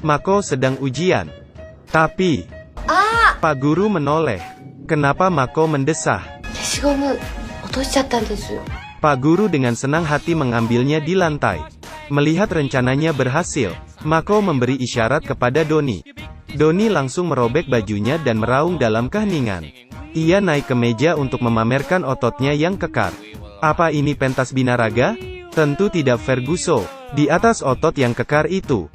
Mako sedang ujian. Tapi, Pak Guru menoleh. Kenapa Mako mendesah? 消しゴム落としちゃったんですよ。 Pak Guru dengan senang hati mengambilnya di lantai. Melihat rencananya berhasil, Mako memberi isyarat kepada Doni. Doni langsung merobek bajunya dan meraung dalam keheningan. Ia naik ke meja untuk memamerkan ototnya yang kekar. Apa ini pentas binaraga? Tentu tidak, Ferguson. Di atas otot yang kekar itu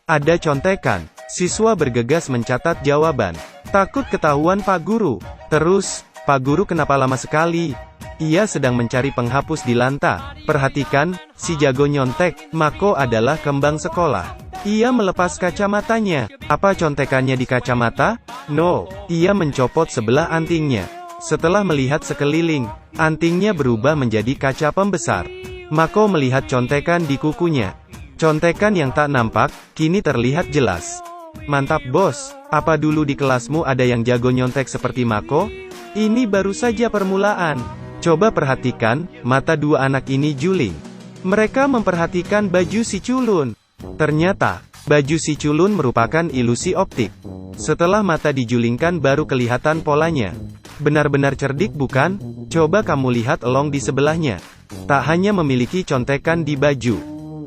ada contekan. Siswa bergegas mencatat jawaban. Takut ketahuan Pak Guru. Terus, Pak Guru kenapa lama sekali? Ia sedang mencari penghapus di lantai. Perhatikan, si jago nyontek. Mako adalah kembang sekolah. Ia melepas kacamatanya. Apa contekannya di kacamata? No, ia mencopot sebelah antingnya. Setelah melihat sekeliling, antingnya berubah menjadi kaca pembesar. Mako melihat contekan di kukunya. Contekan yang tak nampak, kini terlihat jelas. Mantap bos, apa dulu di kelasmu ada yang jago nyontek seperti Mako? Ini baru saja permulaan. Coba perhatikan, mata dua anak ini juling. Mereka memperhatikan baju si culun. Ternyata, baju si culun merupakan ilusi optik. Setelah mata dijulingkan baru kelihatan polanya. Benar-benar cerdik bukan? Coba kamu lihat elong di sebelahnya. Tak hanya memiliki contekan di baju.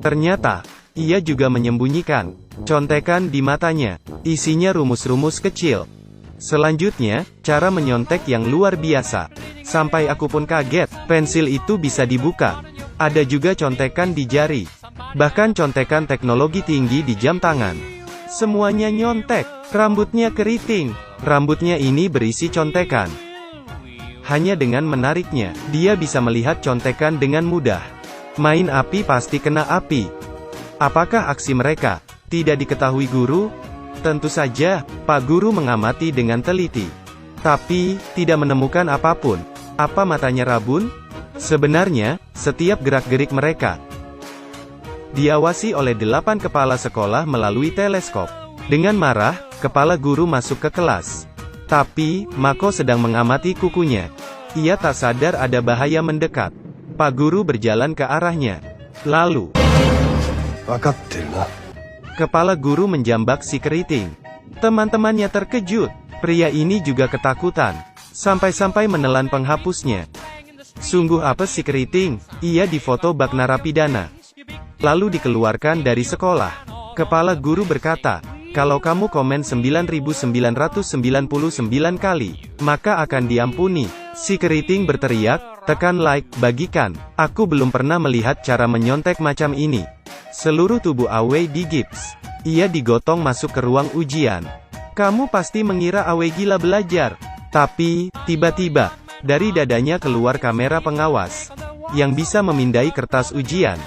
Ternyata, ia juga menyembunyikan contekan di matanya. Isinya rumus-rumus kecil. Selanjutnya, cara menyontek yang luar biasa. Sampai aku pun kaget, pensil itu bisa dibuka. Ada juga contekan di jari. Bahkan contekan teknologi tinggi di jam tangan. Semuanya nyontek. Rambutnya keriting. Rambutnya ini berisi contekan. Hanya dengan menariknya, dia bisa melihat contekan dengan mudah. Main api pasti kena api. Apakah aksi mereka tidak diketahui guru? Tentu saja, Pak Guru mengamati dengan teliti. Tapi, tidak menemukan apapun. Apa matanya rabun? Sebenarnya, setiap gerak-gerik mereka diawasi oleh 8 kepala sekolah melalui teleskop. Dengan marah, kepala guru masuk ke kelas. Tapi, Mako sedang mengamati kukunya. Ia tak sadar ada bahaya mendekat. Pak Guru berjalan ke arahnya. Lalu, kepala guru menjambak si keriting. Teman-temannya terkejut. Pria ini juga ketakutan. Sampai-sampai menelan penghapusnya. Sungguh apes si keriting. Ia difoto bak narapidana. Lalu dikeluarkan dari sekolah. Kepala guru berkata, kalau kamu komen 9.999 kali, maka akan diampuni. Si keriting berteriak, tekan like, bagikan. Aku belum pernah melihat cara menyontek macam ini. Seluruh tubuh Awe digips. Ia digotong masuk ke ruang ujian. Kamu pasti mengira Awe gila belajar. Tapi, tiba-tiba, dari dadanya keluar kamera pengawas, yang bisa memindai kertas ujian.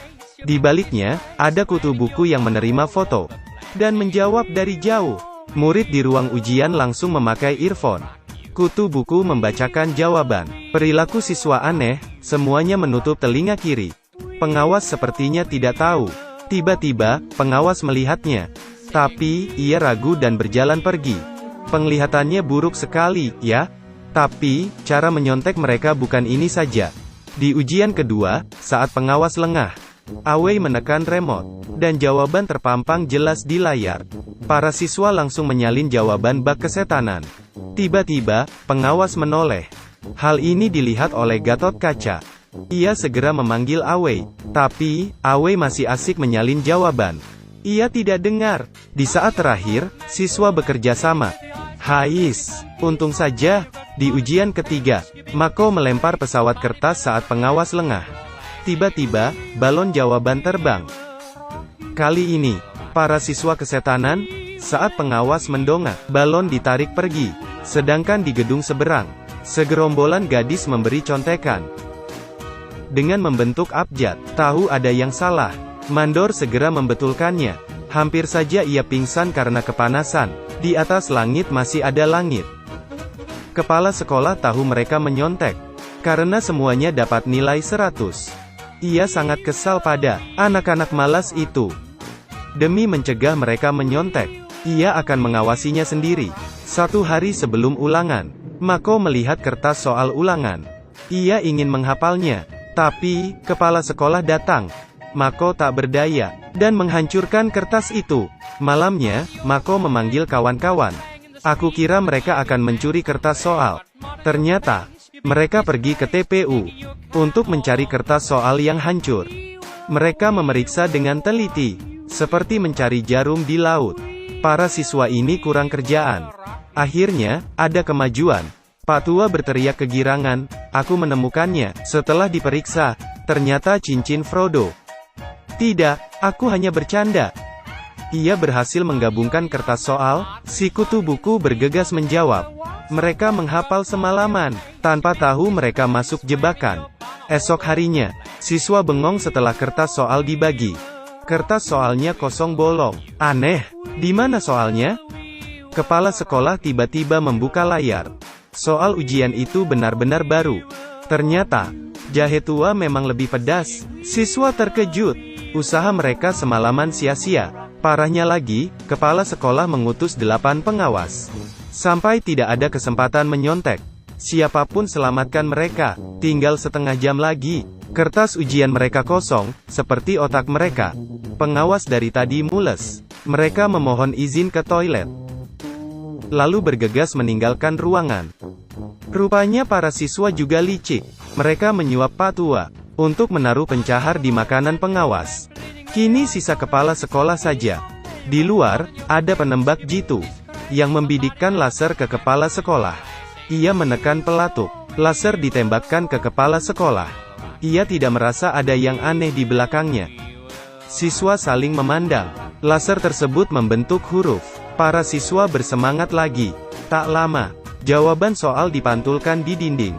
Di baliknya, ada kutu buku yang menerima foto, dan menjawab dari jauh. Murid di ruang ujian langsung memakai earphone. Kutu buku membacakan jawaban. Perilaku siswa aneh, semuanya menutup telinga kiri. Pengawas sepertinya tidak tahu. Tiba-tiba, pengawas melihatnya. Tapi, ia ragu dan berjalan pergi. Penglihatannya buruk sekali, ya? Tapi, cara menyontek mereka bukan ini saja. Di ujian kedua, saat pengawas lengah, Awe menekan remote, dan jawaban terpampang jelas di layar. Para siswa langsung menyalin jawaban bak kesetanan. Tiba-tiba, pengawas menoleh. Hal ini dilihat oleh Gatot Kaca. Ia segera memanggil Awe. Tapi, Awe masih asik menyalin jawaban. Ia tidak dengar. Di saat terakhir, siswa bekerja sama. Hais. Untung saja, di ujian ketiga, Mako melempar pesawat kertas saat pengawas lengah. Tiba-tiba, balon jawaban terbang. Kali ini, para siswa kesetanan, saat pengawas mendongak, balon ditarik pergi. Sedangkan di gedung seberang, segerombolan gadis memberi contekan. Dengan membentuk abjad, tahu ada yang salah. Mandor segera membetulkannya. Hampir saja ia pingsan karena kepanasan. Di atas langit masih ada langit. Kepala sekolah tahu mereka menyontek, karena semuanya dapat nilai 100. Ia sangat kesal pada anak-anak malas itu. Demi mencegah mereka menyontek, ia akan mengawasinya sendiri. 1 hari sebelum ulangan, Mako melihat kertas soal ulangan. Ia ingin menghafalnya. Tapi, kepala sekolah datang. Mako tak berdaya, dan menghancurkan kertas itu. Malamnya, Mako memanggil kawan-kawan. Aku kira mereka akan mencuri kertas soal. Ternyata, mereka pergi ke TPU untuk mencari kertas soal yang hancur. Mereka memeriksa dengan teliti, seperti mencari jarum di laut. Para siswa ini kurang kerjaan. Akhirnya, ada kemajuan. Pak Tua berteriak kegirangan, "Aku menemukannya." Setelah diperiksa, ternyata cincin Frodo. Tidak, aku hanya bercanda. Ia berhasil menggabungkan kertas soal. Si kutu buku bergegas menjawab. Mereka menghafal semalaman, tanpa tahu mereka masuk jebakan. Esok harinya, siswa bengong setelah kertas soal dibagi. Kertas soalnya kosong bolong. Aneh, di mana soalnya? Kepala sekolah tiba-tiba membuka layar. Soal ujian itu benar-benar baru. Ternyata, jahe tua memang lebih pedas. Siswa terkejut. Usaha mereka semalaman sia-sia. Parahnya lagi, kepala sekolah mengutus 8 pengawas. Sampai tidak ada kesempatan menyontek. Siapapun selamatkan mereka. Tinggal setengah jam lagi. Kertas ujian mereka kosong, seperti otak mereka. Pengawas dari tadi mules. Mereka memohon izin ke toilet, lalu bergegas meninggalkan ruangan. Rupanya para siswa juga licik. Mereka menyuap Pak Tua untuk menaruh pencahar di makanan pengawas. Kini sisa kepala sekolah saja. Di luar, ada penembak jitu yang membidikkan laser ke kepala sekolah. Ia menekan pelatuk. Laser ditembakkan ke kepala sekolah. Ia tidak merasa ada yang aneh di belakangnya. Siswa saling memandang. Laser tersebut membentuk huruf. Para siswa bersemangat lagi. Tak lama, jawaban soal dipantulkan di dinding.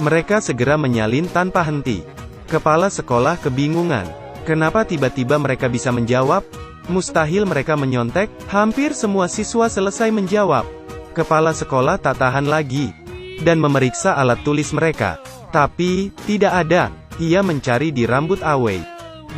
Mereka segera menyalin tanpa henti. Kepala sekolah kebingungan. Kenapa tiba-tiba mereka bisa menjawab? Mustahil mereka menyontek. Hampir semua siswa selesai menjawab. Kepala sekolah tak tahan lagi dan memeriksa alat tulis mereka. Tapi, tidak ada. Ia mencari di rambut Awei.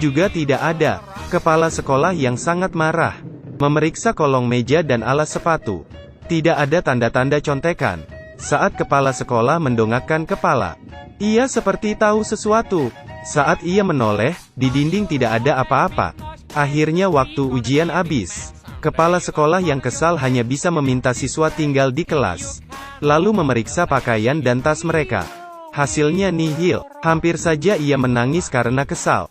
Juga tidak ada. Kepala sekolah yang sangat marah memeriksa kolong meja dan alas sepatu. Tidak ada tanda-tanda contekan. Saat kepala sekolah mendongakkan kepala, ia seperti tahu sesuatu. Saat ia menoleh, di dinding tidak ada apa-apa. Akhirnya waktu ujian habis. Kepala sekolah yang kesal hanya bisa meminta siswa tinggal di kelas, lalu memeriksa pakaian dan tas mereka. Hasilnya nihil. Hampir saja ia menangis karena kesal.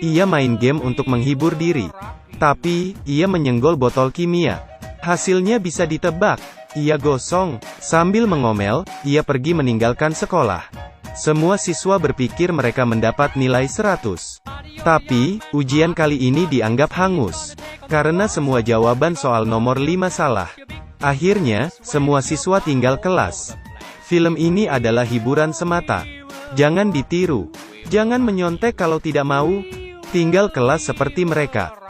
Ia main game untuk menghibur diri. Tapi, ia menyenggol botol kimia. Hasilnya bisa ditebak. Ia gosong. Sambil mengomel, ia pergi meninggalkan sekolah. Semua siswa berpikir mereka mendapat nilai 100. Tapi, ujian kali ini dianggap hangus. Karena semua jawaban soal nomor 5 salah. Akhirnya, semua siswa tinggal kelas. Film ini adalah hiburan semata. Jangan ditiru. Jangan menyontek kalau tidak mau. Tinggal kelas seperti mereka.